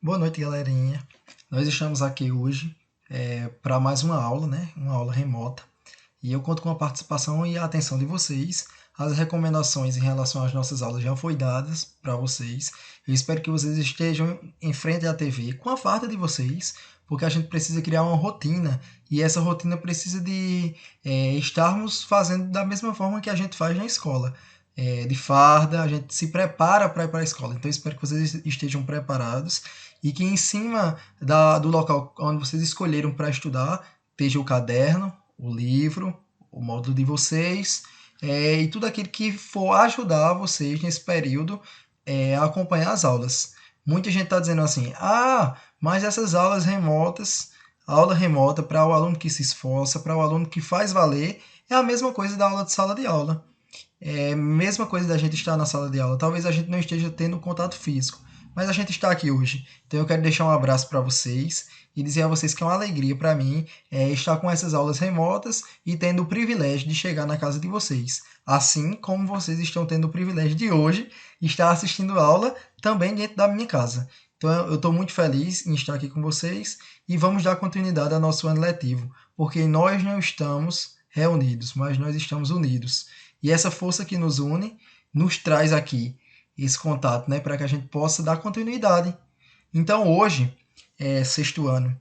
Boa noite, galerinha. Nós estamos aqui hoje para mais uma aula, né? Uma aula remota. E eu conto com a participação e a atenção de vocês. As recomendações em relação às nossas aulas já foram dadas para vocês. Eu espero que vocês estejam em frente à TV com a farda de vocês, porque a gente precisa criar uma rotina e essa rotina precisa de estarmos fazendo da mesma forma que a gente faz na escola. De farda, a gente se prepara para ir para a escola. Então, eu espero que vocês estejam preparados e que em cima do local onde vocês escolheram para estudar esteja o caderno, o livro, o módulo de vocês e tudo aquilo que for ajudar vocês nesse período a acompanhar as aulas. Muita gente está dizendo assim, mas essas aulas remotas, aula remota para o aluno que se esforça, para o aluno que faz valer, é a mesma coisa da aula de sala de aula. É a mesma coisa da gente estar na sala de aula. Talvez a gente não esteja tendo contato físico, mas a gente está aqui hoje. Então eu quero deixar um abraço para vocês e dizer a vocês que é uma alegria para mim estar com essas aulas remotas e tendo o privilégio de chegar na casa de vocês. Assim como vocês estão tendo o privilégio de hoje estar assistindo aula também dentro da minha casa. Então eu estou muito feliz em estar aqui com vocês e vamos dar continuidade ao nosso ano letivo, porque nós não estamos reunidos, mas nós estamos unidos. E essa força que nos une nos traz aqui esse contato, né, para que a gente possa dar continuidade. Então hoje, sexto ano,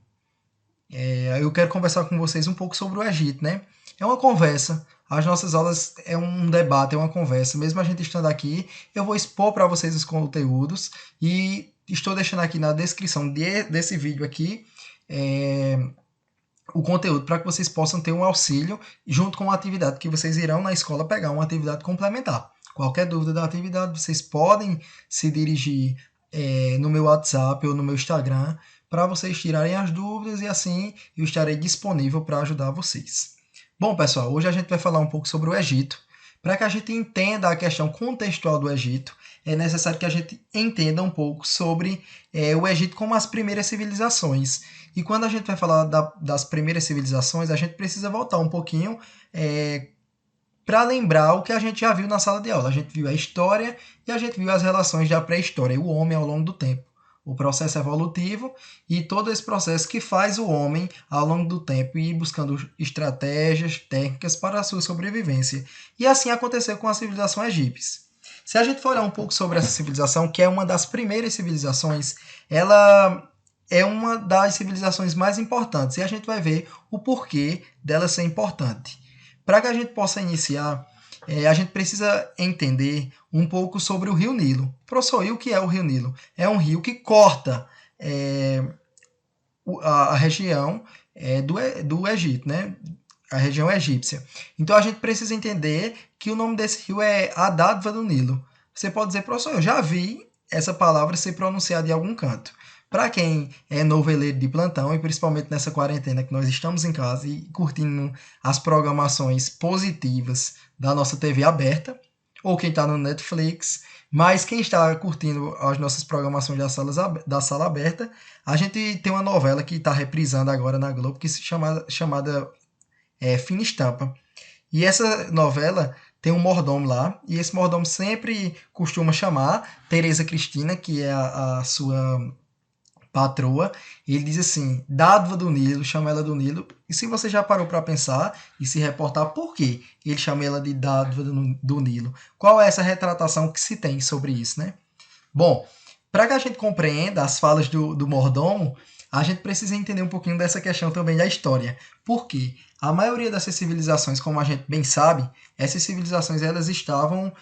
eu quero conversar com vocês um pouco sobre o Egito, né? É uma conversa, as nossas aulas é um debate, é uma conversa. Mesmo a gente estando aqui, eu vou expor para vocês os conteúdos e estou deixando aqui na descrição desse vídeo aqui o conteúdo para que vocês possam ter um auxílio junto com a atividade que vocês irão na escola pegar, uma atividade complementar. Qualquer dúvida da atividade, vocês podem se dirigir no meu WhatsApp ou no meu Instagram para vocês tirarem as dúvidas e assim eu estarei disponível para ajudar vocês. Bom, pessoal, hoje a gente vai falar um pouco sobre o Egito. Para que a gente entenda a questão contextual do Egito, é necessário que a gente entenda um pouco sobre o Egito como as primeiras civilizações. E quando a gente vai falar das primeiras civilizações, a gente precisa voltar um pouquinho para lembrar o que a gente já viu na sala de aula. A gente viu a história e a gente viu as relações da pré-história, o homem ao longo do tempo. O processo evolutivo e todo esse processo que faz o homem, ao longo do tempo, ir buscando estratégias, técnicas para a sua sobrevivência. E assim aconteceu com a civilização egípcia. Se a gente for olhar um pouco sobre essa civilização, que é uma das primeiras civilizações, ela é uma das civilizações mais importantes. E a gente vai ver o porquê dela ser importante. Para que a gente possa iniciar, a gente precisa entender um pouco sobre o Rio Nilo. Professor, e o que é o Rio Nilo? É um rio que corta a região do Egito, né? A região egípcia. Então a gente precisa entender que o nome desse rio é a dádiva do Nilo. Você pode dizer, professor, eu já vi essa palavra ser pronunciada em algum canto. Para quem é noveleiro de plantão, e principalmente nessa quarentena que nós estamos em casa e curtindo as programações positivas da nossa TV aberta, ou quem está no Netflix, mas quem está curtindo as nossas programações da sala aberta, a gente tem uma novela que está reprisando agora na Globo, que se chamada Fina Estampa. E essa novela tem um mordomo lá, e esse mordomo sempre costuma chamar Tereza Cristina, que é a sua patroa, e ele diz assim, dádiva do Nilo, chama ela do Nilo, e se você já parou para pensar e se reportar por que ele chama ela de dádiva do Nilo, qual é essa retratação que se tem sobre isso, né? Bom, para que a gente compreenda as falas do mordomo, a gente precisa entender um pouquinho dessa questão também da história. Por quê? A maioria dessas civilizações, como a gente bem sabe, essas civilizações elas estavam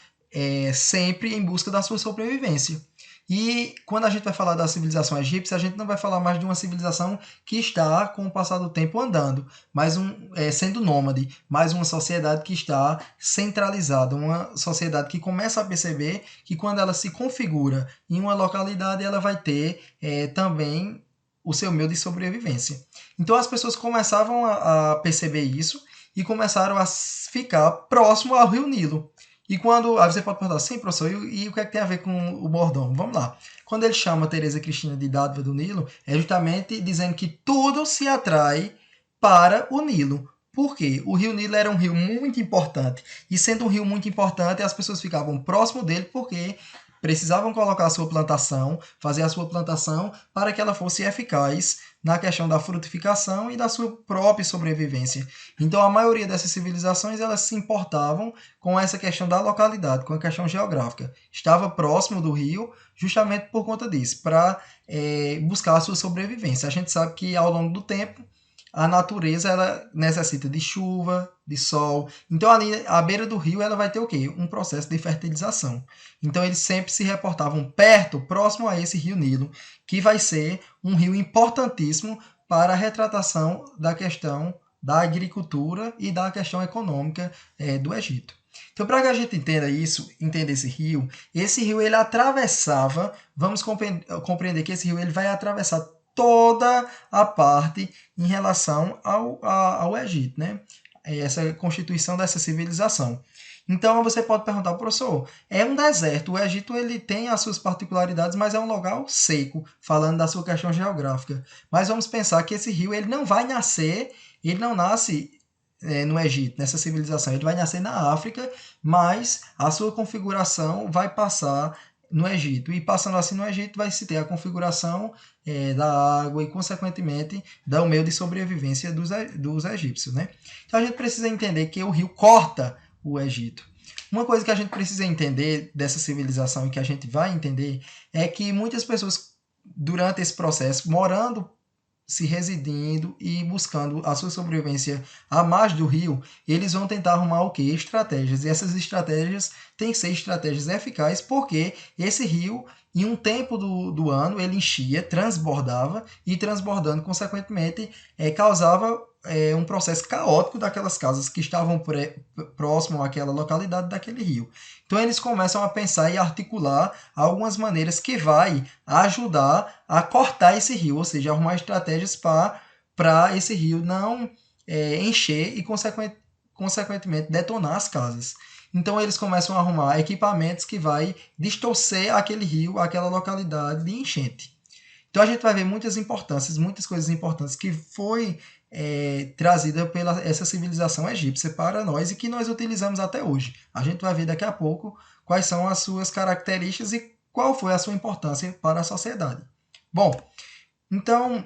sempre em busca da sua sobrevivência. E quando a gente vai falar da civilização egípcia, a gente não vai falar mais de uma civilização que está, com o passar do tempo, andando, mas sendo nômade, mas uma sociedade que está centralizada, uma sociedade que começa a perceber que quando ela se configura em uma localidade, ela vai ter também o seu meio de sobrevivência. Então as pessoas começavam a perceber isso e começaram a ficar próximo ao Rio Nilo. E quando. Aí você pode perguntar, sim, professor, e o que é que tem a ver com o mordomo? Vamos lá. Quando ele chama Tereza Cristina de dádiva do Nilo, é justamente dizendo que tudo se atrai para o Nilo. Por quê? O rio Nilo era um rio muito importante. E sendo um rio muito importante, as pessoas ficavam próximo dele porque precisavam colocar a sua plantação, fazer a sua plantação para que ela fosse eficaz na questão da frutificação e da sua própria sobrevivência. Então, a maioria dessas civilizações elas se importavam com essa questão da localidade, com a questão geográfica. Estava próximo do rio justamente por conta disso, para buscar a sua sobrevivência. A gente sabe que ao longo do tempo a natureza ela necessita de chuva, de sol. Então ali à beira do rio ela vai ter o quê? Um processo de fertilização. Então eles sempre se reportavam perto, próximo a esse rio Nilo, que vai ser um rio importantíssimo para a retratação da questão da agricultura e da questão econômica do Egito. Então, para que a gente entenda isso, entenda esse rio ele atravessava, vamos compreender que esse rio ele vai atravessar toda a parte em relação ao Egito, né? Essa constituição dessa civilização. Então você pode perguntar, professor, é um deserto, o Egito ele tem as suas particularidades, mas é um local seco, falando da sua questão geográfica. Mas vamos pensar que esse rio ele não vai nascer, ele não nasce no Egito, nessa civilização, ele vai nascer na África, mas a sua configuração vai passar no Egito. E passando assim no Egito, vai se ter a configuração da água e, consequentemente, do meio de sobrevivência dos egípcios. Né? Então a gente precisa entender que o rio corta o Egito. Uma coisa que a gente precisa entender dessa civilização e que a gente vai entender é que muitas pessoas, durante esse processo, morando, se residindo e buscando a sua sobrevivência à margem do rio, eles vão tentar arrumar o quê? Estratégias. E essas estratégias têm que ser estratégias eficazes, porque esse rio, em um tempo do ano, ele enchia, transbordava, e transbordando, consequentemente, causava um processo caótico daquelas casas que estavam próximo àquela localidade daquele rio. Então eles começam a pensar e articular algumas maneiras que vai ajudar a cortar esse rio, ou seja, arrumar estratégias para esse rio não encher e, consequentemente, detonar as casas. Então eles começam a arrumar equipamentos que vai distorcer aquele rio, aquela localidade de enchente. Então a gente vai ver muitas coisas importantes que foi trazida pela essa civilização egípcia para nós e que nós utilizamos até hoje. A gente vai ver daqui a pouco quais são as suas características e qual foi a sua importância para a sociedade. Bom, então,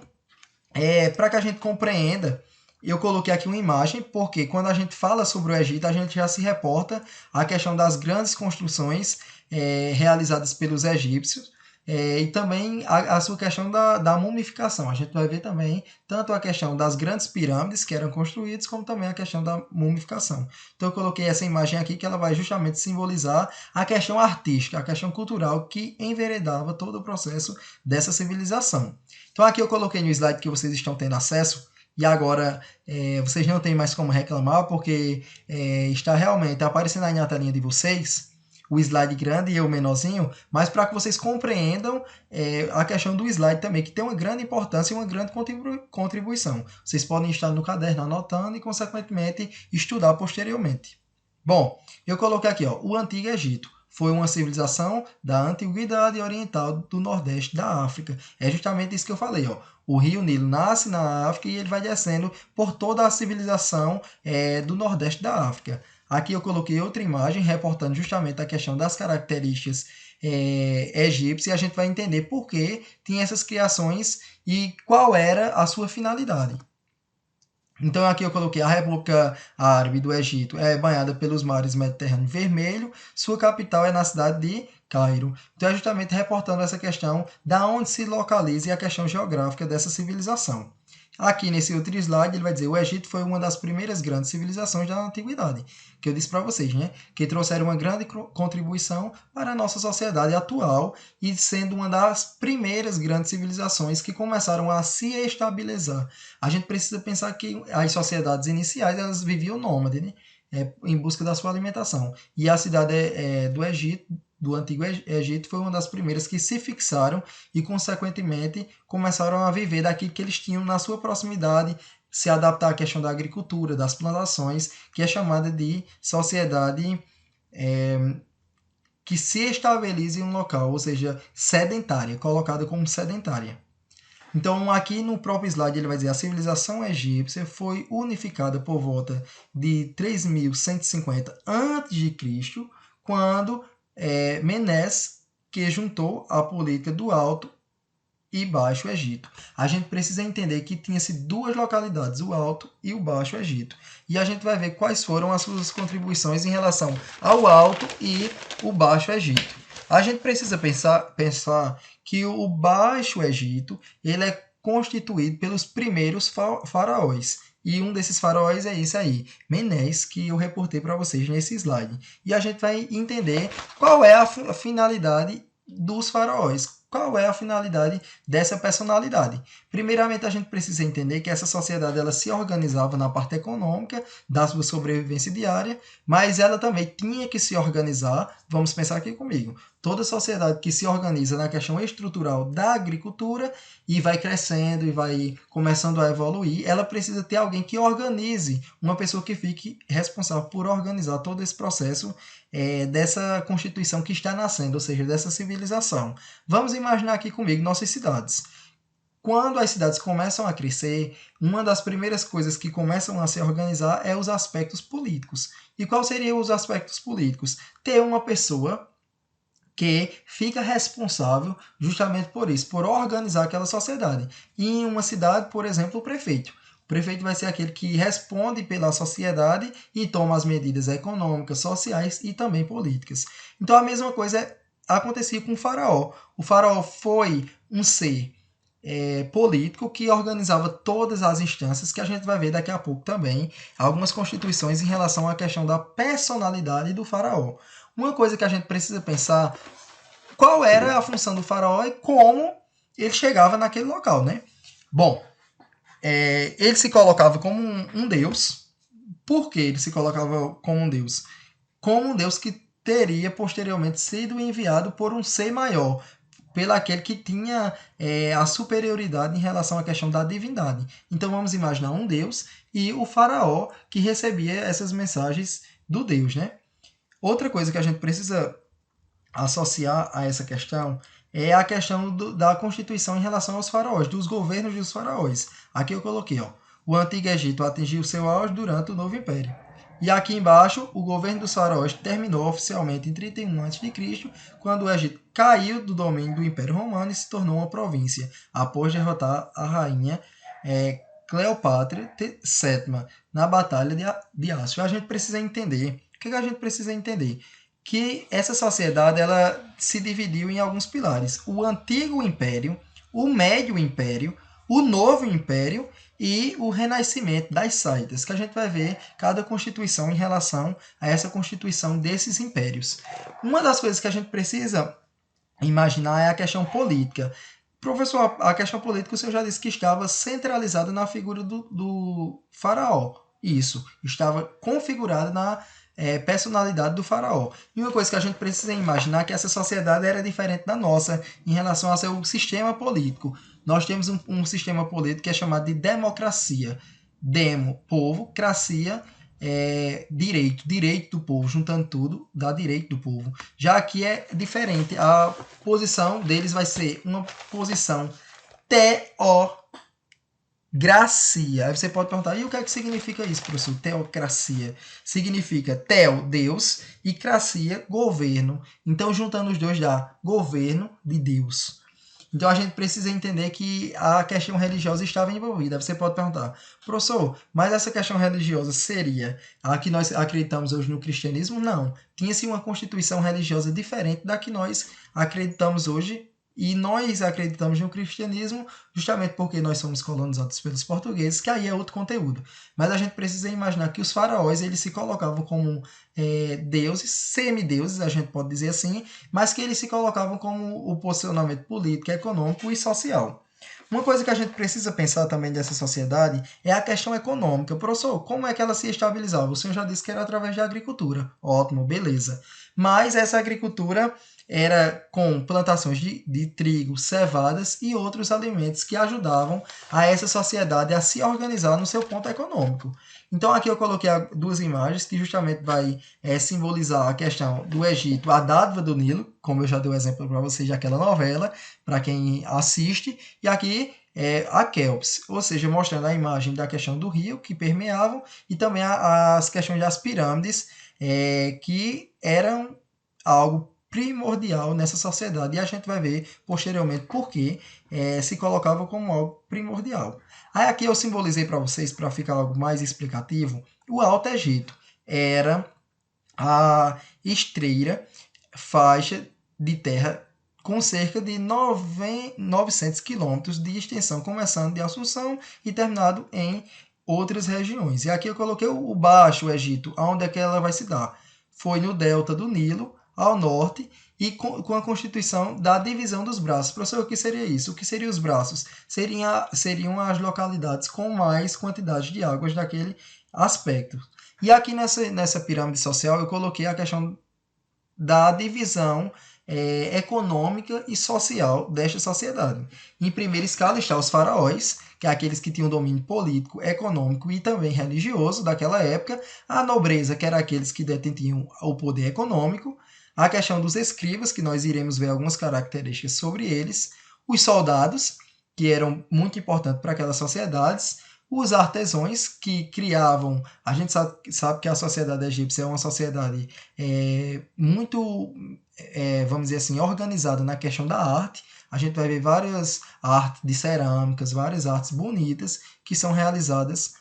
para que a gente compreenda, eu coloquei aqui uma imagem, porque quando a gente fala sobre o Egito, a gente já se reporta à questão das grandes construções realizadas pelos egípcios, e também a sua questão da mumificação. A gente vai ver também tanto a questão das grandes pirâmides que eram construídas, como também a questão da mumificação. Então eu coloquei essa imagem aqui que ela vai justamente simbolizar a questão artística, a questão cultural que enveredava todo o processo dessa civilização. Então aqui eu coloquei no slide que vocês estão tendo acesso, e agora vocês não têm mais como reclamar, porque está realmente aparecendo aí na telinha de vocês o slide grande e o menorzinho, mas para que vocês compreendam a questão do slide também, que tem uma grande importância e uma grande contribuição. Vocês podem estar no caderno anotando e, consequentemente, estudar posteriormente. Bom, eu coloquei aqui, o Antigo Egito. Foi uma civilização da antiguidade oriental do nordeste da África. É justamente isso que eu falei. O rio Nilo nasce na África e ele vai descendo por toda a civilização do nordeste da África. Aqui eu coloquei outra imagem reportando justamente a questão das características egípcias, e a gente vai entender por que tinha essas criações e qual era a sua finalidade. Então aqui eu coloquei a República Árabe do Egito é banhada pelos mares Mediterrâneo e Vermelho, sua capital é na cidade de Cairo. Então é justamente reportando essa questão da onde se localiza e a questão geográfica dessa civilização. Aqui nesse outro slide ele vai dizer o Egito foi uma das primeiras grandes civilizações da antiguidade, que eu disse para vocês, né? Que trouxeram uma grande contribuição para a nossa sociedade atual e sendo uma das primeiras grandes civilizações que começaram a se estabilizar. A gente precisa pensar que as sociedades iniciais elas viviam nômade, né? Em busca da sua alimentação. E a cidade do Egito, do Antigo Egito, foi uma das primeiras que se fixaram e, consequentemente, começaram a viver daquilo que eles tinham na sua proximidade, se adaptar à questão da agricultura, das plantações, que é chamada de sociedade que se estabiliza em um local, ou seja, sedentária, colocada como sedentária. Então, aqui no próprio slide, ele vai dizer a civilização egípcia foi unificada por volta de 3150 a.C., quando Menes que juntou a política do Alto e Baixo Egito. A gente precisa entender que tinha-se duas localidades, o Alto e o Baixo Egito. E a gente vai ver quais foram as suas contribuições em relação ao Alto e o Baixo Egito. A gente precisa pensar que o Baixo Egito ele é constituído pelos primeiros faraós. E um desses faraós é esse aí, Menes, que eu reportei para vocês nesse slide. E a gente vai entender qual é a finalidade dos faraós. Qual é a finalidade dessa personalidade? Primeiramente, a gente precisa entender que essa sociedade ela se organizava na parte econômica da sua sobrevivência diária, mas ela também tinha que se organizar, vamos pensar aqui comigo, toda sociedade que se organiza na questão estrutural da agricultura e vai crescendo e vai começando a evoluir, ela precisa ter alguém que organize, uma pessoa que fique responsável por organizar todo esse processo dessa constituição que está nascendo, ou seja, dessa civilização. Vamos imaginar aqui comigo nossas cidades. Quando as cidades começam a crescer, uma das primeiras coisas que começam a se organizar é os aspectos políticos. E quais seriam os aspectos políticos? Ter uma pessoa que fica responsável justamente por isso, por organizar aquela sociedade. E em uma cidade, por exemplo, o prefeito. O prefeito vai ser aquele que responde pela sociedade e toma as medidas econômicas, sociais e também políticas. Então a mesma coisa acontecia com o faraó. O faraó foi um ser político que organizava todas as instâncias, que a gente vai ver daqui a pouco também, algumas constituições em relação à questão da personalidade do faraó. Uma coisa que a gente precisa pensar, qual era a função do faraó e como ele chegava naquele local, né? Bom, ele se colocava como um deus. Por que ele se colocava como um deus? Como um deus que teria posteriormente sido enviado por um ser maior, pelo aquele que tinha a superioridade em relação à questão da divindade. Então vamos imaginar um deus e o faraó que recebia essas mensagens do deus, né? Outra coisa que a gente precisa associar a essa questão é a questão da constituição em relação aos faraós, dos governos dos faraós. Aqui eu coloquei, ó, o Antigo Egito atingiu seu auge durante o Novo Império. E aqui embaixo, o governo dos faraós terminou oficialmente em 31 a.C., quando o Egito caiu do domínio do Império Romano e se tornou uma província, após derrotar a rainha Cleópatra VII na Batalha de Ácio. A gente precisa entender, o que a gente precisa entender? Que essa sociedade ela se dividiu em alguns pilares. O Antigo Império, o Médio Império, o Novo Império e o Renascimento das Saitas, que a gente vai ver cada constituição em relação a essa constituição desses impérios. Uma das coisas que a gente precisa imaginar é a questão política. Professor, a questão política, o senhor já disse que estava centralizada na figura do faraó. Isso, estava configurada na personalidade do faraó. E uma coisa que a gente precisa imaginar é que essa sociedade era diferente da nossa em relação ao seu sistema político. Nós temos um sistema político que é chamado de democracia. Demo, povo, cracia, direito do povo, juntando tudo, dá direito do povo. Já aqui é diferente, a posição deles vai ser uma posição teocracia. Aí você pode perguntar, e o que é que significa isso, professor? Teocracia. Significa teo, Deus, e cracia, governo. Então, juntando os dois dá governo de Deus. Então, a gente precisa entender que a questão religiosa estava envolvida. Aí você pode perguntar, professor, mas essa questão religiosa seria a que nós acreditamos hoje no cristianismo? Não. Tinha-se uma constituição religiosa diferente da que nós acreditamos hoje. E nós acreditamos no cristianismo justamente porque nós somos colonizados pelos portugueses, que aí é outro conteúdo. Mas a gente precisa imaginar que os faraós eles se colocavam como deuses, semideuses, a gente pode dizer assim, mas que eles se colocavam como o posicionamento político, econômico e social. Uma coisa que a gente precisa pensar também dessa sociedade é a questão econômica. Professor, como é que ela se estabilizava? O senhor já disse que era através da agricultura. Ótimo, beleza. Mas essa agricultura era com plantações de trigo, cevadas e outros alimentos que ajudavam a essa sociedade a se organizar no seu ponto econômico. Então aqui eu coloquei duas imagens que justamente vai simbolizar a questão do Egito, a dádiva do Nilo, como eu já dei o exemplo para vocês daquela novela, para quem assiste, e aqui a Kelps, ou seja, mostrando a imagem da questão do rio que permeavam e também as questões das pirâmides que eram algo primordial nessa sociedade. E a gente vai ver posteriormente por que se colocava como algo primordial. Aí aqui eu simbolizei para vocês, para ficar algo mais explicativo, o Alto Egito era a estreita faixa de terra com cerca de 900 quilômetros de extensão, começando de Assunção e terminado em outras regiões. E aqui eu coloquei o Baixo Egito, onde é que ela vai se dar? Foi no delta do Nilo, ao norte, e com a constituição da divisão dos braços. Professor, o que seria isso? O que seriam os braços? Seriam as localidades com mais quantidade de águas daquele aspecto. E aqui nessa pirâmide social eu coloquei a questão da divisão econômica e social desta sociedade. Em primeira escala está os faraós, que é aqueles que tinham domínio político, econômico e também religioso daquela época, a nobreza, que era aqueles que detinham o poder econômico, a questão dos escribas, que nós iremos ver algumas características sobre eles, os soldados, que eram muito importantes para aquelas sociedades, os artesãos, que criavam. A gente sabe que a sociedade egípcia é uma sociedade muito, vamos dizer assim, organizada na questão da arte. A gente vai ver várias artes de cerâmicas, várias artes bonitas que são realizadas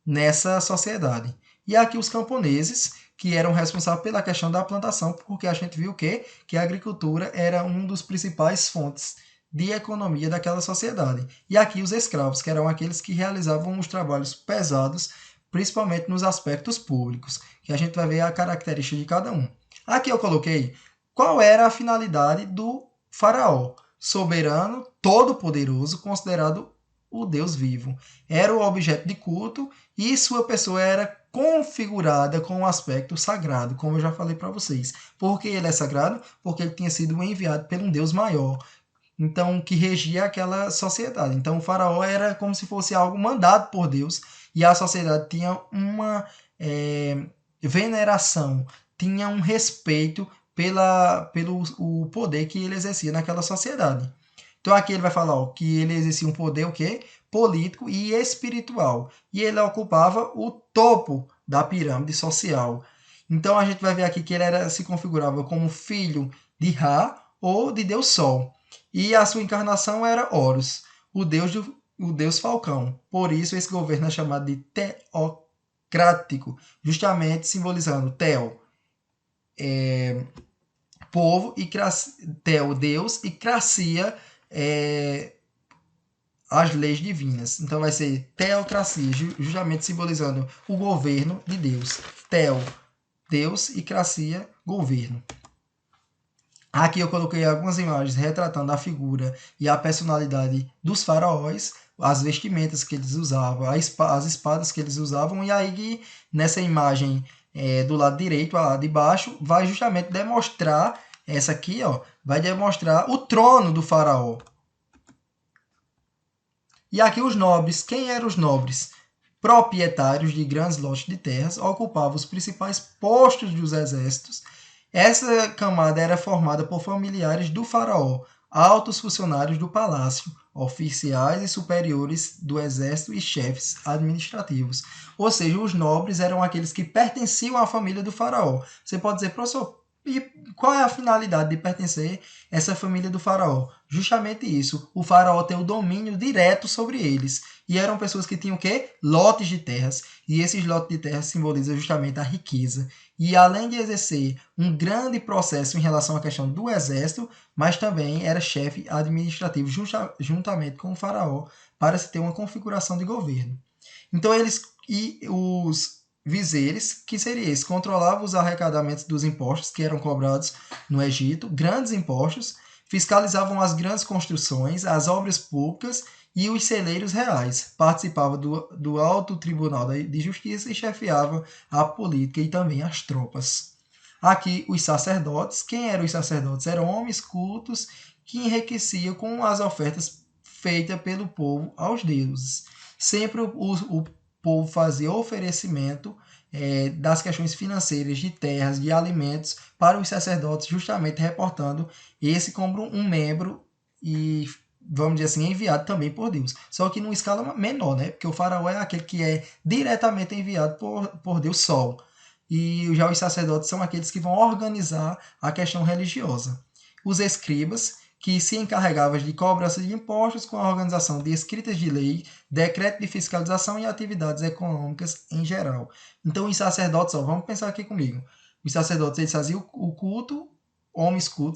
nessa sociedade. E aqui os camponeses, que eram responsáveis pela questão da plantação, porque a gente viu que a agricultura era um dos principais fontes de economia daquela sociedade. E aqui os escravos, que eram aqueles que realizavam os trabalhos pesados, principalmente nos aspectos públicos, que a gente vai ver a característica de cada um. Aqui eu coloquei qual era a finalidade do faraó, soberano, todo-poderoso, considerado o Deus vivo. Era o objeto de culto e sua pessoa era configurada com um aspecto sagrado, como eu já falei para vocês. Por que ele é sagrado? Porque ele tinha sido enviado por um Deus maior, então que regia aquela sociedade. Então o faraó era como se fosse algo mandado por Deus e a sociedade tinha uma veneração, tinha um respeito pelo o poder que ele exercia naquela sociedade. Então aqui ele vai falar que ele exercia um poder o quê? Político e espiritual. E ele ocupava o topo da pirâmide social. Então a gente vai ver aqui que ele se configurava como filho de Ra ou de Deus Sol. E a sua encarnação era Horus, o deus falcão. Por isso esse governo é chamado de teocrático, justamente simbolizando Teo, povo, e Teo, Deus, e Cracia, as leis divinas. Então vai ser teocracia, justamente simbolizando o governo de Deus. Teo, Deus, e Cracia, governo. Aqui eu coloquei algumas imagens retratando a figura e a personalidade dos faraós, as vestimentas que eles usavam, as espadas que eles usavam, e aí nessa imagem do lado direito, a de baixo, vai justamente demonstrar, essa aqui, vai demonstrar o trono do faraó. E aqui os nobres. Quem eram os nobres? Proprietários de grandes lotes de terras, ocupavam os principais postos dos exércitos. Essa camada era formada por familiares do faraó, altos funcionários do palácio, oficiais e superiores do exército e chefes administrativos. Ou seja, os nobres eram aqueles que pertenciam à família do faraó. Você pode dizer, professor, e qual é a finalidade de pertencer a essa família do faraó? Justamente isso, o faraó tem o domínio direto sobre eles. E eram pessoas que tinham o quê? Lotes de terras. E esses lotes de terras simbolizam justamente a riqueza. E além de exercer um grande processo em relação à questão do exército, mas também era chefe administrativo juntamente com o faraó para se ter uma configuração de governo. Então os vizeres, que seria esse, controlavam os arrecadamentos dos impostos que eram cobrados no Egito, grandes impostos, fiscalizavam as grandes construções, as obras públicas e os celeiros reais, participava do Alto Tribunal de Justiça e chefiava a política e também as tropas. Aqui os sacerdotes. Quem eram os sacerdotes? Eram homens cultos que enriqueciam com as ofertas feitas pelo povo aos deuses. Sempre o povo fazia oferecimento das questões financeiras, de terras, de alimentos para os sacerdotes, justamente reportando esse como um membro e, vamos dizer assim, enviado também por Deus. Só que numa escala menor, né? Porque o faraó é aquele que é diretamente enviado por Deus Sol. e já os sacerdotes são aqueles que vão organizar a questão religiosa. Os escribas, que se encarregavam de cobrança de impostos com a organização de escritas de lei, decreto de fiscalização e atividades econômicas em geral. Então, os sacerdotes, vamos pensar aqui comigo. Os sacerdotes eles faziam o culto,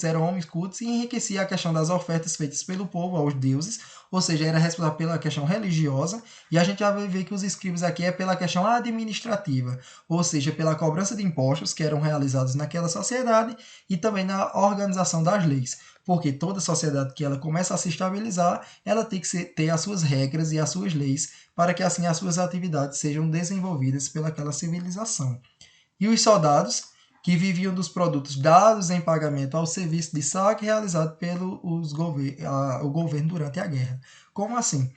eram homens cultos, e enriquecia a questão das ofertas feitas pelo povo aos deuses, ou seja, era responsável pela questão religiosa, e a gente já vai ver que os escribas aqui é pela questão administrativa, ou seja, pela cobrança de impostos que eram realizados naquela sociedade e também na organização das leis, porque toda sociedade que ela começa a se estabilizar, ela tem que ter as suas regras e as suas leis para que assim as suas atividades sejam desenvolvidas pelaquela civilização. E os soldados, que viviam dos produtos dados em pagamento ao serviço de saque realizado pelo o governo durante a guerra. Como assim?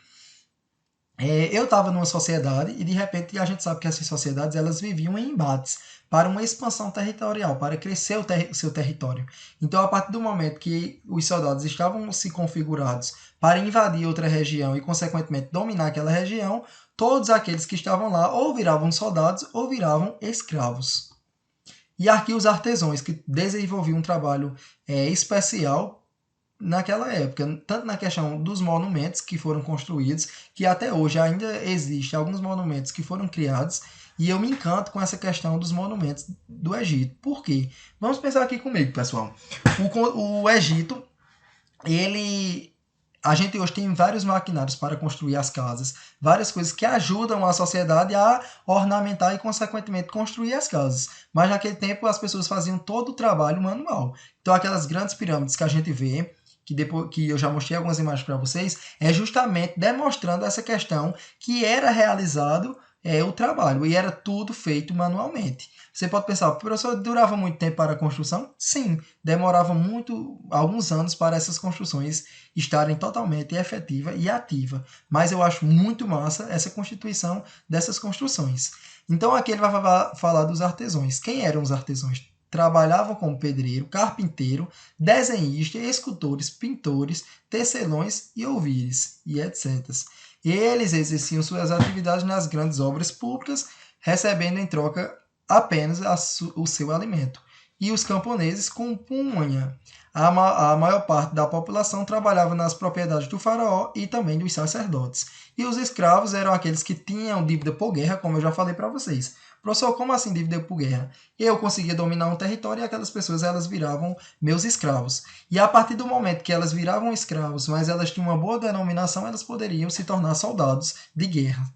Eu estava numa sociedade e de repente a gente sabe que essas sociedades elas viviam em embates para uma expansão territorial, para crescer o seu território. Então, a partir do momento que os soldados estavam se configurados para invadir outra região e, consequentemente, dominar aquela região, todos aqueles que estavam lá ou viravam soldados ou viravam escravos. E aqui os artesãos, que desenvolviam um trabalho especial naquela época, tanto na questão dos monumentos que foram construídos, que até hoje ainda existem alguns monumentos que foram criados, e eu me encanto com essa questão dos monumentos do Egito. Por quê? Vamos pensar aqui comigo, pessoal. O Egito, a gente hoje tem vários maquinários para construir as casas, várias coisas que ajudam a sociedade a ornamentar e, consequentemente, construir as casas. Mas naquele tempo as pessoas faziam todo o trabalho manual. Então, aquelas grandes pirâmides que a gente vê, que eu já mostrei algumas imagens para vocês, é justamente demonstrando essa questão que era realizado o trabalho e era tudo feito manualmente. Você pode pensar, professor, durava muito tempo para a construção? Sim, demorava alguns anos para essas construções estarem totalmente efetiva e ativa. Mas eu acho muito massa essa constituição dessas construções. Então aqui ele vai falar dos artesãos. Quem eram os artesãos? Trabalhavam como pedreiro, carpinteiro, desenhista, escultores, pintores, tecelões e ouvires, e etc. Eles exerciam suas atividades nas grandes obras públicas, recebendo em troca apenas o seu alimento. E os camponeses compunham a maior parte da população trabalhava nas propriedades do faraó e também dos sacerdotes. E os escravos eram aqueles que tinham dívida por guerra, como eu já falei para vocês. Professor, como assim dívida por guerra? Eu conseguia dominar um território e aquelas pessoas elas viravam meus escravos. E a partir do momento que elas viravam escravos, mas elas tinham uma boa denominação, elas poderiam se tornar soldados de guerra.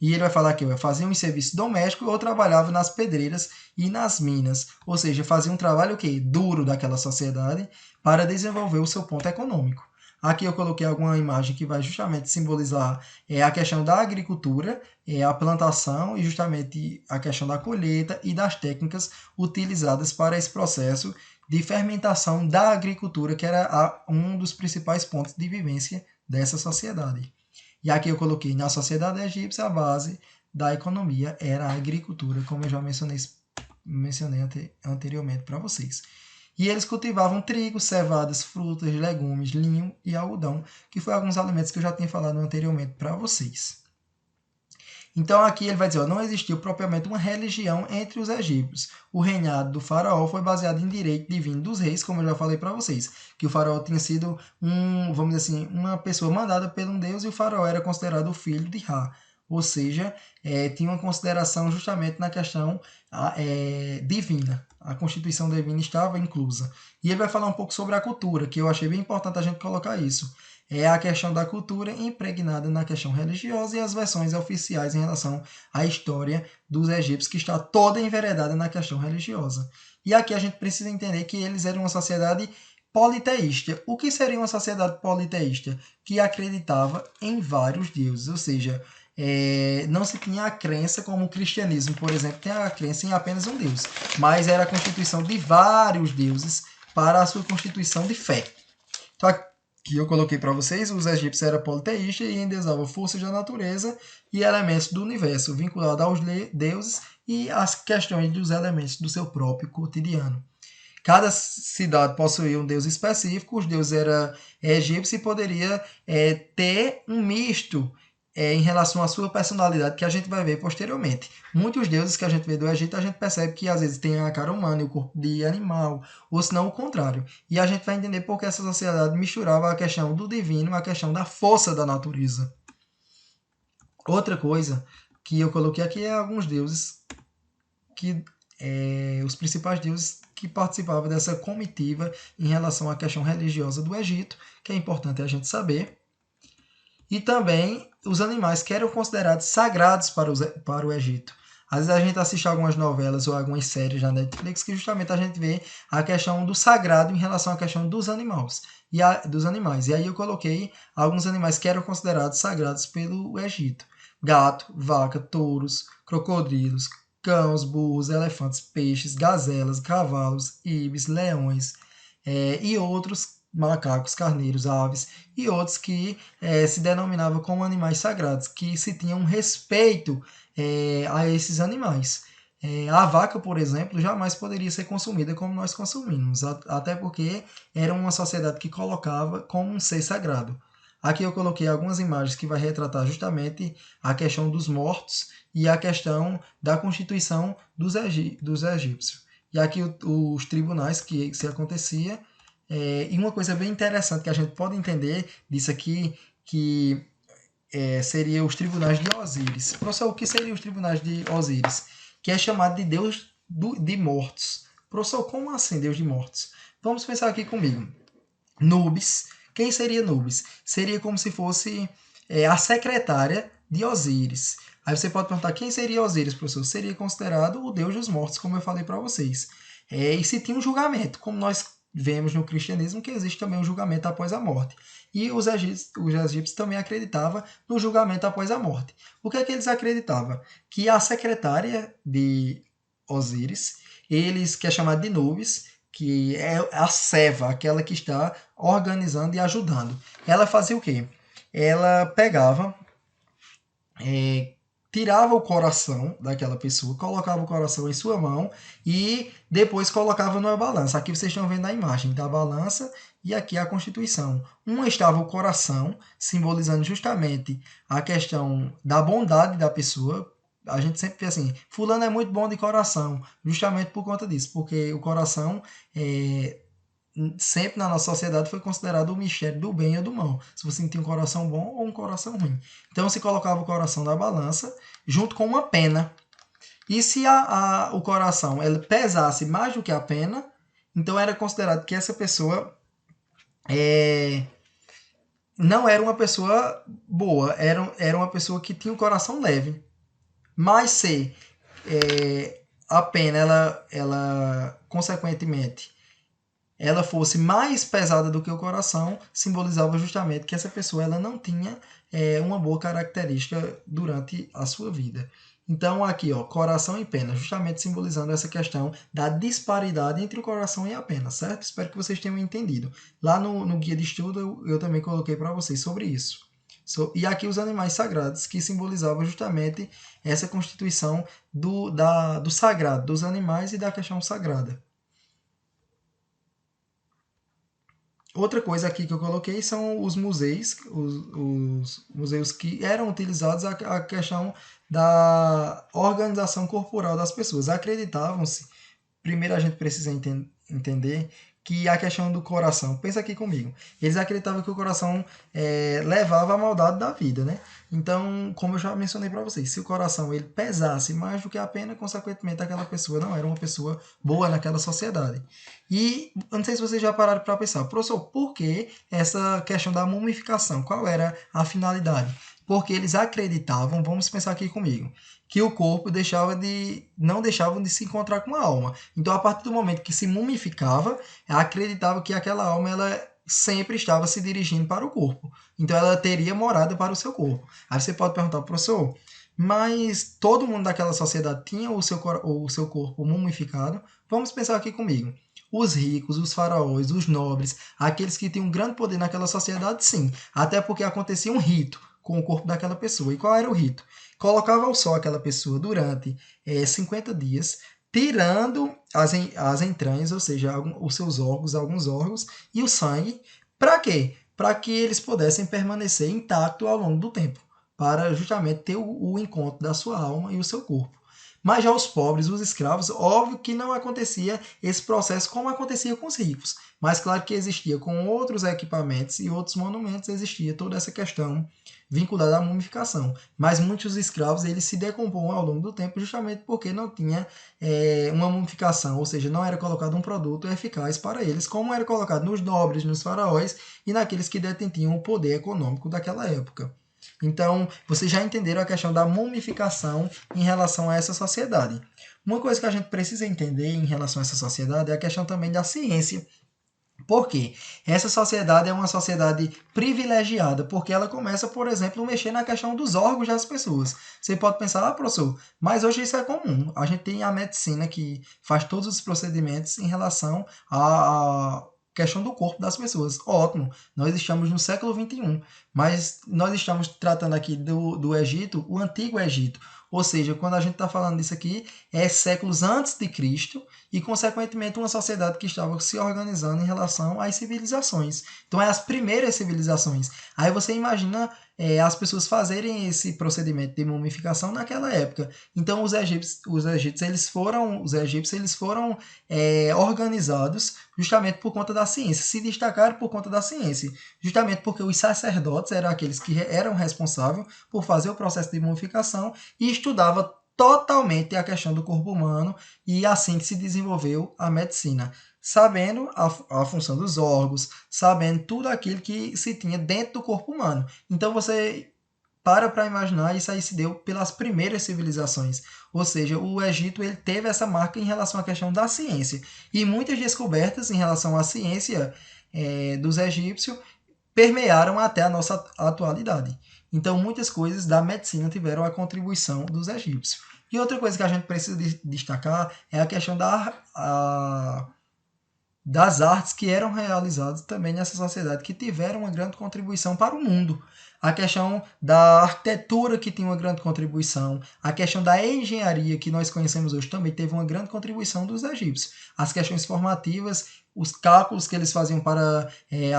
E ele vai falar que faziam um serviço doméstico ou trabalhavam nas pedreiras e nas minas. Ou seja, faziam um trabalho duro daquela sociedade para desenvolver o seu ponto econômico. Aqui eu coloquei alguma imagem que vai justamente simbolizar a questão da agricultura, a plantação e justamente a questão da colheita e das técnicas utilizadas para esse processo de fermentação da agricultura, que era um dos principais pontos de vivência dessa sociedade. E aqui eu coloquei, na sociedade egípcia, a base da economia era a agricultura, como eu já mencionei anteriormente para vocês. E eles cultivavam trigo, cevadas, frutas, legumes, linho e algodão, que foi alguns alimentos que eu já tinha falado anteriormente para vocês. Então aqui ele vai dizer, não existiu propriamente uma religião entre os egípcios. O reinado do faraó foi baseado em direito divino dos reis, como eu já falei para vocês, que o faraó tinha sido vamos dizer assim, uma pessoa mandada por um deus e o faraó era considerado o filho de Ra. Ou seja, tinha uma consideração justamente na questão divina. A constituição divina estava inclusa. E ele vai falar um pouco sobre a cultura, que eu achei bem importante a gente colocar isso. É a questão da cultura impregnada na questão religiosa e as versões oficiais em relação à história dos egípcios, que está toda enveredada na questão religiosa. E aqui a gente precisa entender que eles eram uma sociedade politeísta. O que seria uma sociedade politeísta? Que acreditava em vários deuses, ou seja, não se tinha a crença como o cristianismo, por exemplo, tem a crença em apenas um deus, mas era a constituição de vários deuses para a sua constituição de fé. Então, aqui eu coloquei para vocês, os egípcios eram politeístas e endeusavam forças da natureza e elementos do universo, vinculados aos deuses e às questões dos elementos do seu próprio cotidiano. Cada cidade possuía um deus específico, os deuses eram egípcios e poderia ter um misto em relação à sua personalidade, que a gente vai ver posteriormente. Muitos deuses que a gente vê do Egito, a gente percebe que às vezes tem a cara humana e o corpo de animal, ou se não o contrário. E a gente vai entender porque essa sociedade misturava a questão do divino, a questão da força da natureza. Outra coisa que eu coloquei aqui é alguns deuses que os principais deuses que participavam dessa comitiva em relação à questão religiosa do Egito, que é importante a gente saber. E também os animais que eram considerados sagrados para o Egito. Às vezes a gente assiste algumas novelas ou algumas séries na Netflix que justamente a gente vê a questão do sagrado em relação à questão dos animais. Dos animais. E aí eu coloquei alguns animais que eram considerados sagrados pelo Egito. Gato, vaca, touros, crocodilos, cães, burros, elefantes, peixes, gazelas, cavalos, ibis, leões e outros macacos, carneiros, aves e outros que se denominavam como animais sagrados, que se tinha um respeito a esses animais. A vaca, por exemplo, jamais poderia ser consumida como nós consumimos, até porque era uma sociedade que colocava como um ser sagrado. Aqui eu coloquei algumas imagens que vai retratar justamente a questão dos mortos e a questão da constituição dos egípcios. E aqui os tribunais que se acontecia. E uma coisa bem interessante que a gente pode entender disso aqui, que seria os tribunais de Osíris. Professor, o que seriam os tribunais de Osíris? Que é chamado de Deus de mortos. Professor, como assim Deus de mortos? Vamos pensar aqui comigo. Nubis. Quem seria Nubis? Seria como se fosse a secretária de Osíris. Aí você pode perguntar, quem seria Osíris, professor? Seria considerado o Deus dos mortos, como eu falei para vocês. E se tinha um julgamento, como nós vemos no cristianismo, que existe também um julgamento após a morte. E os egípcios também acreditavam no julgamento após a morte. O que é que eles acreditavam? Que a secretária de Osíris, que é chamada de Nubis, que é a Seva, aquela que está organizando e ajudando. Ela fazia o quê? Ela pegava, tirava o coração daquela pessoa, colocava o coração em sua mão e depois colocava numa balança. Aqui vocês estão vendo a imagem da balança e aqui a Constituição. Uma estava o coração, simbolizando justamente a questão da bondade da pessoa. A gente sempre vê assim, fulano é muito bom de coração, justamente por conta disso, porque o coração sempre na nossa sociedade foi considerado o mistério do bem ou do mal. Se você tinha um coração bom ou um coração ruim. Então se colocava o coração na balança junto com uma pena. E se o coração ele pesasse mais do que a pena, então era considerado que essa pessoa não era uma pessoa boa, era uma pessoa que tinha um coração leve. Mas se a pena, ela consequentemente, ela fosse mais pesada do que o coração, simbolizava justamente que essa pessoa ela não tinha uma boa característica durante a sua vida. Então aqui, ó, coração e pena, justamente simbolizando essa questão da disparidade entre o coração e a pena, certo? Espero que vocês tenham entendido. Lá no guia de estudo eu também coloquei para vocês sobre isso. E aqui os animais sagrados, que simbolizavam justamente essa constituição do sagrado, dos animais e da questão sagrada. Outra coisa aqui que eu coloquei são os museus, os museus que eram utilizados a questão da organização corporal das pessoas. Acreditavam-se, primeiro a gente precisa entender que a questão do coração, pensa aqui comigo, eles acreditavam que o coração levava a maldade da vida, né? Então, como eu já mencionei para vocês, se o coração ele pesasse mais do que a pena, consequentemente aquela pessoa não era uma pessoa boa naquela sociedade. E eu não sei se vocês já pararam para pensar, professor, por que essa questão da mumificação? Qual era a finalidade? Porque eles acreditavam, vamos pensar aqui comigo, que o corpo não deixava de se encontrar com a alma. Então, a partir do momento que se mumificava, acreditava que aquela alma ela sempre estava se dirigindo para o corpo. Então, ela teria morada para o seu corpo. Aí você pode perguntar, professor, mas todo mundo daquela sociedade tinha o seu corpo mumificado? Vamos pensar aqui comigo. Os ricos, os faraós, os nobres, aqueles que tinham um grande poder naquela sociedade, sim. Até porque acontecia um rito com o corpo daquela pessoa. E qual era o rito? Colocava ao sol aquela pessoa durante 50 dias, tirando as entranhas, ou seja, os seus órgãos, alguns órgãos, e o sangue. Para quê? Para que eles pudessem permanecer intactos ao longo do tempo. para justamente ter o encontro da sua alma e o seu corpo. Mas já os pobres, os escravos, óbvio que não acontecia esse processo como acontecia com os ricos. Mas claro que existia com outros equipamentos e outros monumentos, existia toda essa questão vinculada à mumificação. Mas muitos escravos eles se decompõem ao longo do tempo justamente porque não tinha uma mumificação, ou seja, não era colocado um produto eficaz para eles, como era colocado nos nobres, nos faraós e naqueles que detinham o poder econômico daquela época. Então, vocês já entenderam a questão da mumificação em relação a essa sociedade. Uma coisa que a gente precisa entender em relação a essa sociedade é a questão também da ciência. Por quê? Essa sociedade é uma sociedade privilegiada, porque ela começa, por exemplo, a mexer na questão dos órgãos das pessoas. Você pode pensar, professor, mas hoje isso é comum. A gente tem a medicina que faz todos os procedimentos em relação à questão do corpo das pessoas. Ótimo, nós estamos no século XXI, mas nós estamos tratando aqui do Egito, o Antigo Egito. Ou seja, quando a gente está falando disso aqui, é séculos antes de Cristo, e, consequentemente, uma sociedade que estava se organizando em relação às civilizações. Então, é as primeiras civilizações. Aí você imagina as pessoas fazerem esse procedimento de mumificação naquela época. Então, os egípcios eles foram organizados justamente por conta da ciência, se destacaram por conta da ciência, justamente porque os sacerdotes eram aqueles que eram responsáveis por fazer o processo de mumificação e estudavam totalmente a questão do corpo humano e assim que se desenvolveu a medicina, sabendo a função dos órgãos, sabendo tudo aquilo que se tinha dentro do corpo humano. Então você para imaginar, isso aí se deu pelas primeiras civilizações. Ou seja, o Egito ele teve essa marca em relação à questão da ciência. E muitas descobertas em relação à ciência dos egípcios permearam até a nossa atualidade. Então, muitas coisas da medicina tiveram a contribuição dos egípcios. E outra coisa que a gente precisa destacar é a questão das artes que eram realizadas também nessa sociedade, que tiveram uma grande contribuição para o mundo. A questão da arquitetura, que tinha uma grande contribuição. A questão da engenharia, que nós conhecemos hoje, também teve uma grande contribuição dos egípcios. As questões formativas, os cálculos que eles faziam para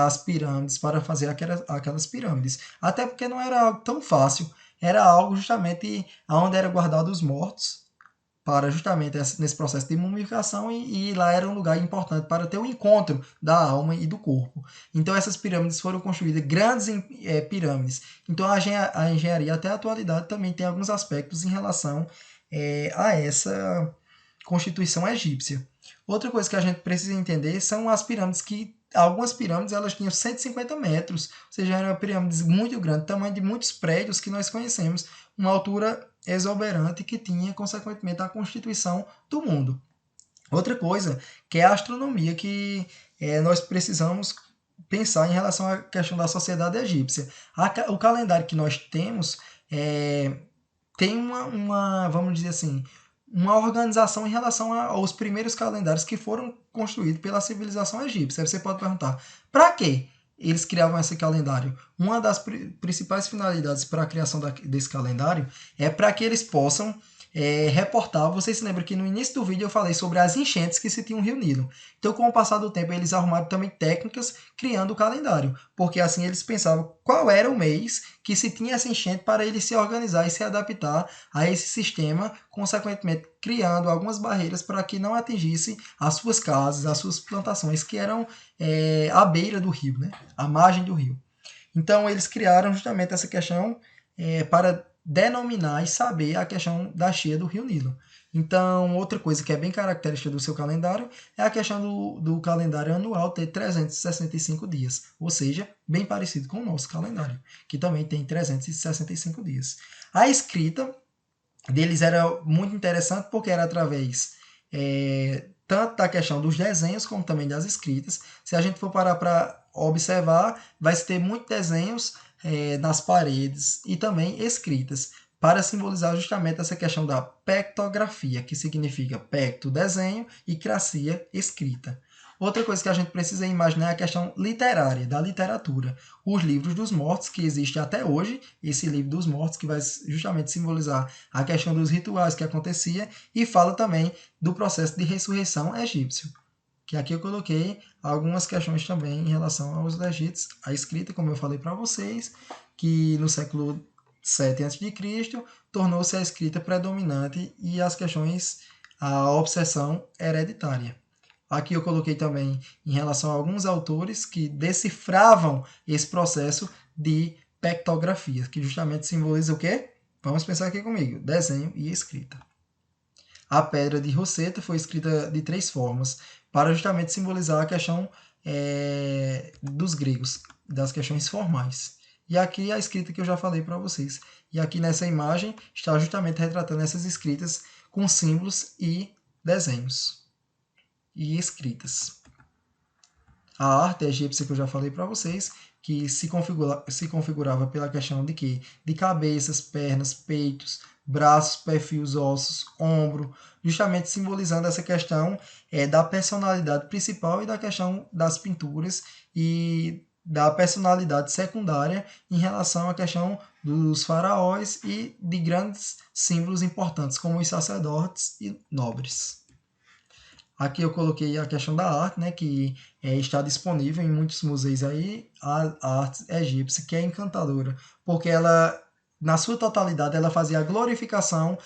as pirâmides, para fazer aquelas pirâmides. Até porque não era algo tão fácil. Era algo justamente onde eram guardados os mortos, para justamente nesse processo de mumificação e lá era um lugar importante para ter o encontro da alma e do corpo. Então essas pirâmides foram construídas, grandes pirâmides. Então a engenharia até a atualidade também tem alguns aspectos em relação a essa constituição egípcia. Outra coisa que a gente precisa entender são as pirâmides que algumas pirâmides elas tinham 150 metros, ou seja, eram pirâmides muito grandes, tamanho de muitos prédios que nós conhecemos, uma altura exuberante que tinha, consequentemente, a constituição do mundo. Outra coisa que é a astronomia, que nós precisamos pensar em relação à questão da sociedade egípcia. O calendário que nós temos tem vamos dizer assim, uma organização em relação aos primeiros calendários que foram construídos pela civilização egípcia. Aí você pode perguntar, para quê eles criavam esse calendário? Uma das principais finalidades para a criação desse calendário é para que eles possam reportar. Vocês se lembram que no início do vídeo eu falei sobre as enchentes que se tinha o Rio Nilo. Então, com o passar do tempo, eles arrumaram também técnicas criando o calendário, porque assim eles pensavam qual era o mês que se tinha essa enchente para ele se organizar e se adaptar a esse sistema, consequentemente criando algumas barreiras para que não atingisse as suas casas, as suas plantações que eram à beira do rio, né? À margem do rio. Então eles criaram justamente essa questão para denominar e saber a questão da cheia do Rio Nilo. Então, outra coisa que é bem característica do seu calendário é a questão do calendário anual ter 365 dias, ou seja, bem parecido com o nosso calendário, que também tem 365 dias. A escrita deles era muito interessante porque era através tanto da questão dos desenhos como também das escritas. Se a gente for parar para observar, vai se ter muitos desenhos nas paredes e também escritas, para simbolizar justamente essa questão da pectografia, que significa pecto, desenho, e cracia, escrita. Outra coisa que a gente precisa imaginar é a questão literária, da literatura. Os livros dos mortos, que existe até hoje, esse livro dos mortos, que vai justamente simbolizar a questão dos rituais que acontecia, e fala também do processo de ressurreição egípcio. Que aqui eu coloquei algumas questões também em relação aos egípcios, a escrita, como eu falei para vocês, que no século 7 a.C., tornou-se a escrita predominante e a obsessão hereditária. Aqui eu coloquei também em relação a alguns autores que decifravam esse processo de pictografia, que justamente simboliza o quê? Vamos pensar aqui comigo: desenho e escrita. A pedra de Roseta foi escrita de 3 formas, para justamente simbolizar a questão dos gregos, das questões formais. E aqui a escrita que eu já falei para vocês. E aqui nessa imagem está justamente retratando essas escritas com símbolos e desenhos e escritas. A arte egípcia que eu já falei para vocês, que se configurava pela questão de quê? De cabeças, pernas, peitos, braços, perfis, ossos, ombro, justamente simbolizando essa questão da personalidade principal e da questão das pinturas e da personalidade secundária em relação à questão dos faraós e de grandes símbolos importantes, como os sacerdotes e nobres. Aqui eu coloquei a questão da arte, né, que está disponível em muitos museus aí, a arte egípcia, que é encantadora, porque ela, na sua totalidade, ela fazia a glorificação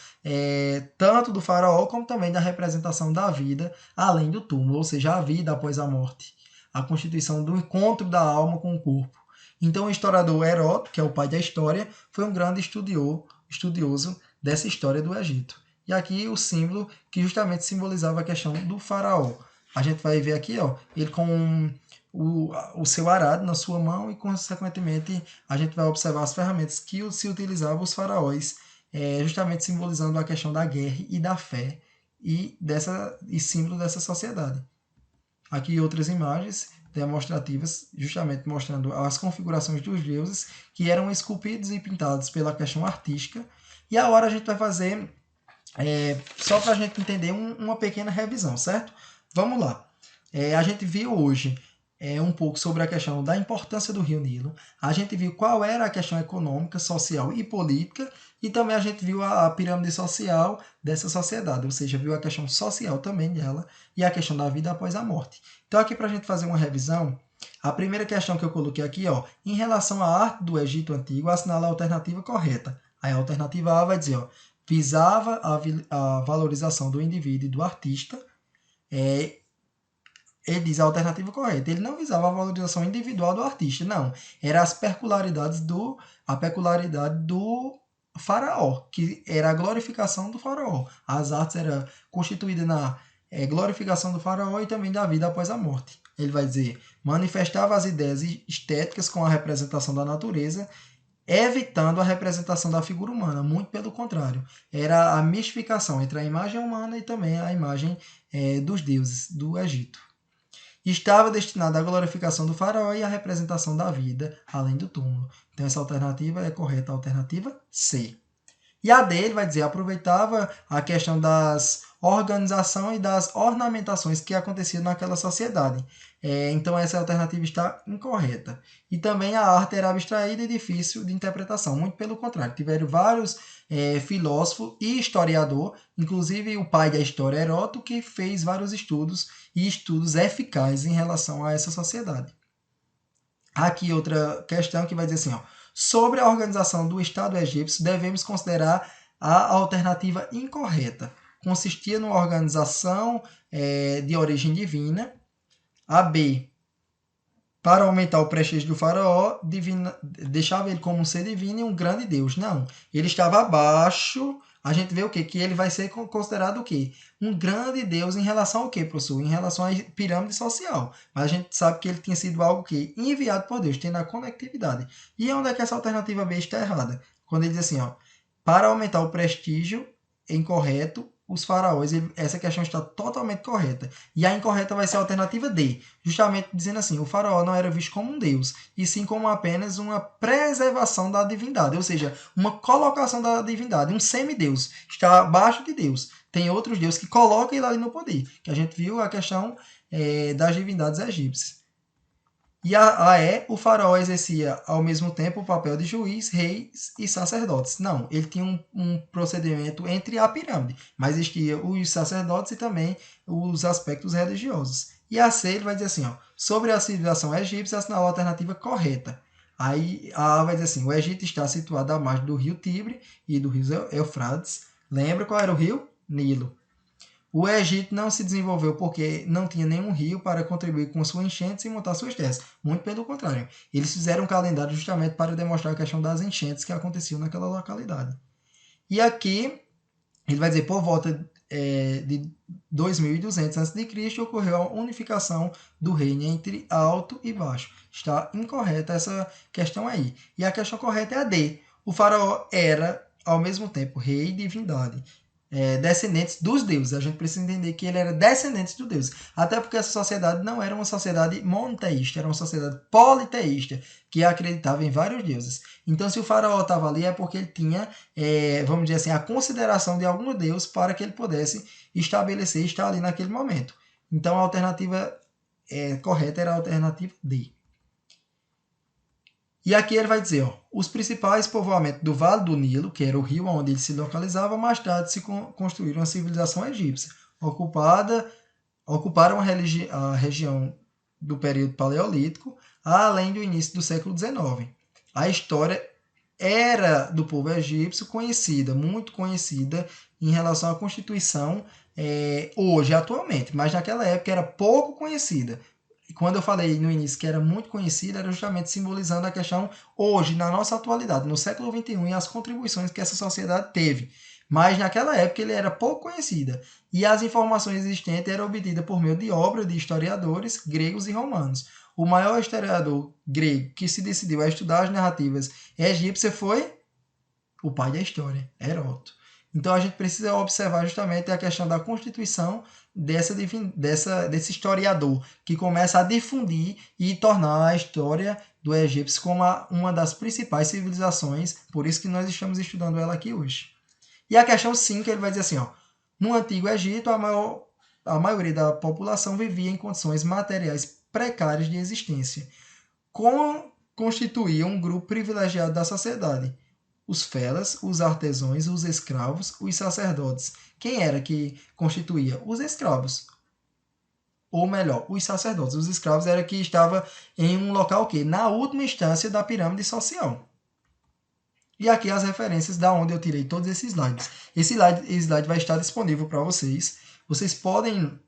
tanto do faraó como também da representação da vida além do túmulo, ou seja, a vida após a morte, a constituição do encontro da alma com o corpo. Então o historiador Heródoto, que é o pai da história, foi um grande estudioso dessa história do Egito. E aqui o símbolo que justamente simbolizava a questão do faraó. A gente vai ver aqui, ó, ele com o seu arado na sua mão e, consequentemente, a gente vai observar as ferramentas que se utilizavam os faraós, justamente simbolizando a questão da guerra e da fé e símbolo dessa sociedade. Aqui outras imagens demonstrativas, justamente mostrando as configurações dos deuses que eram esculpidos e pintados pela questão artística. E agora a gente vai fazer só para a gente entender uma pequena revisão, certo? Vamos lá. A gente viu hoje um pouco sobre a questão da importância do Rio Nilo. A gente viu qual era a questão econômica, social e política. E também a gente viu a pirâmide social dessa sociedade, ou seja, viu a questão social também dela e a questão da vida após a morte. Então aqui para a gente fazer uma revisão, a primeira questão que eu coloquei aqui, ó, em relação à arte do Egito Antigo, assinala a alternativa correta. Aí a alternativa A vai dizer, ó, visava a valorização do indivíduo e do artista. Ele diz a alternativa correta. Ele não visava a valorização individual do artista, não. Era a peculiaridade do faraó, que era a glorificação do faraó. As artes eram constituídas na glorificação do faraó e também da vida após a morte. Ele vai dizer, manifestava as ideias estéticas com a representação da natureza, evitando a representação da figura humana, muito pelo contrário. Era a mistificação entre a imagem humana e também a imagem dos deuses do Egito. Estava destinada à glorificação do faraó e à representação da vida, além do túmulo. Então essa alternativa é correta, a alternativa C. E a D, ele vai dizer, aproveitava a questão das organização e das ornamentações que aconteciam naquela sociedade. Então essa alternativa está incorreta. E também a arte era abstraída e difícil de interpretação, muito pelo contrário. Tiveram vários filósofos e historiador, inclusive o pai da história, Heródoto, que fez vários estudos e estudos eficazes em relação a essa sociedade. Aqui outra questão que vai dizer assim, ó, sobre a organização do Estado egípcio, devemos considerar a alternativa incorreta. Consistia numa organização de origem divina. A B, para aumentar o prestígio do faraó, deixava ele como um ser divino e um grande deus. Não, ele estava abaixo. A gente vê o quê? Que ele vai ser considerado o quê? Um grande deus em relação ao quê, professor? Em relação à pirâmide social. Mas a gente sabe que ele tinha sido algo que enviado por Deus, tendo a conectividade. E onde é que essa alternativa B está errada? Quando ele diz assim, ó, para aumentar o prestígio, incorreto, os faraós, essa questão está totalmente correta. E a incorreta vai ser a alternativa D, justamente dizendo assim, o faraó não era visto como um deus, e sim como apenas uma preservação da divindade, ou seja, uma colocação da divindade, um semideus, está abaixo de Deus. Tem outros deuses que colocam ele ali no poder, que a gente viu a questão das divindades egípcias. E a E, o faraó exercia ao mesmo tempo o papel de juiz, reis e sacerdotes. Não, ele tinha um procedimento entre a pirâmide, mas existia os sacerdotes e também os aspectos religiosos. E a C, ele vai dizer assim, ó, sobre a civilização egípcia, assinala a alternativa correta. Aí a A vai dizer assim, o Egito está situado à margem do rio Tibre e do rio Eufrates. Lembra qual era o rio? Nilo. O Egito não se desenvolveu porque não tinha nenhum rio para contribuir com suas enchentes e montar suas terras. Muito pelo contrário. Eles fizeram um calendário justamente para demonstrar a questão das enchentes que aconteciam naquela localidade. E aqui ele vai dizer, por volta de 2200 a.C., ocorreu a unificação do reino entre alto e baixo. Está incorreta essa questão aí. E a questão correta é a D. O faraó era, ao mesmo tempo, rei e divindade. Descendentes dos deuses. A gente precisa entender que ele era descendente dos deuses. Até porque essa sociedade não era uma sociedade monoteísta, era uma sociedade politeísta, que acreditava em vários deuses. Então, se o faraó estava ali, é porque ele tinha, vamos dizer assim, a consideração de algum deus para que ele pudesse estabelecer e estar ali naquele momento. Então, a alternativa correta era a alternativa D. E aqui ele vai dizer, ó, os principais povoamentos do Vale do Nilo, que era o rio onde ele se localizava, mais tarde se construíram a civilização egípcia, ocuparam a região do período paleolítico, além do início do século XIX. A história era do povo egípcio conhecida, muito conhecida em relação à Constituição hoje, atualmente, mas naquela época era pouco conhecida. E quando eu falei no início que era muito conhecida, era justamente simbolizando a questão hoje, na nossa atualidade, no século XXI, e as contribuições que essa sociedade teve. Mas naquela época ele era pouco conhecida e as informações existentes eram obtidas por meio de obras de historiadores gregos e romanos. O maior historiador grego que se decidiu a estudar as narrativas egípcias foi o pai da história, Heródoto. Então a gente precisa observar justamente a questão da constituição desse historiador, que começa a difundir e tornar a história do egípcio como uma das principais civilizações, por isso que nós estamos estudando ela aqui hoje. E a questão 5, ele vai dizer assim, ó, no Antigo Egito, a maioria da população vivia em condições materiais precárias de existência. Constituía um grupo privilegiado da sociedade. Os felas, os artesãos, os escravos, os sacerdotes. Quem era que constituía? Os escravos. Ou melhor, os sacerdotes. Os escravos era que estava em um local que na última instância da pirâmide social. E aqui as referências da onde eu tirei todos esses slides. Esse slide vai estar disponível para vocês. Vocês podem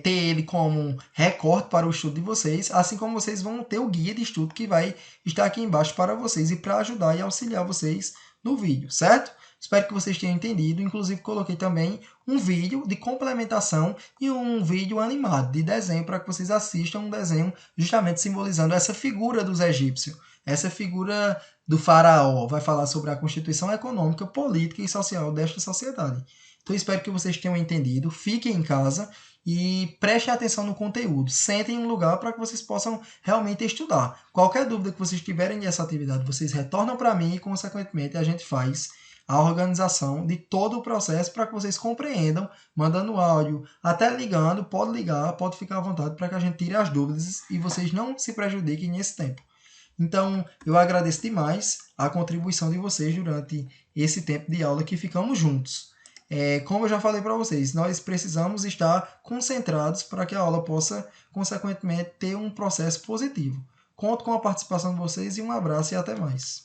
ter ele como recorte para o estudo de vocês, assim como vocês vão ter o guia de estudo que vai estar aqui embaixo para vocês e para ajudar e auxiliar vocês no vídeo, certo? Espero que vocês tenham entendido. Inclusive, coloquei também um vídeo de complementação e um vídeo animado de desenho para que vocês assistam um desenho justamente simbolizando essa figura dos egípcios, essa figura do faraó. Vai falar sobre a constituição econômica, política e social desta sociedade. Então, espero que vocês tenham entendido. Fiquem em casa e prestem atenção no conteúdo. Sentem em um lugar para que vocês possam realmente estudar. Qualquer dúvida que vocês tiverem dessa atividade, vocês retornam para mim e, consequentemente, a gente faz a organização de todo o processo para que vocês compreendam, mandando áudio, até ligando, pode ligar, pode ficar à vontade para que a gente tire as dúvidas e vocês não se prejudiquem nesse tempo. Então, eu agradeço demais a contribuição de vocês durante esse tempo de aula que ficamos juntos. Como eu já falei para vocês, nós precisamos estar concentrados para que a aula possa, consequentemente, ter um processo positivo. Conto com a participação de vocês e um abraço e até mais.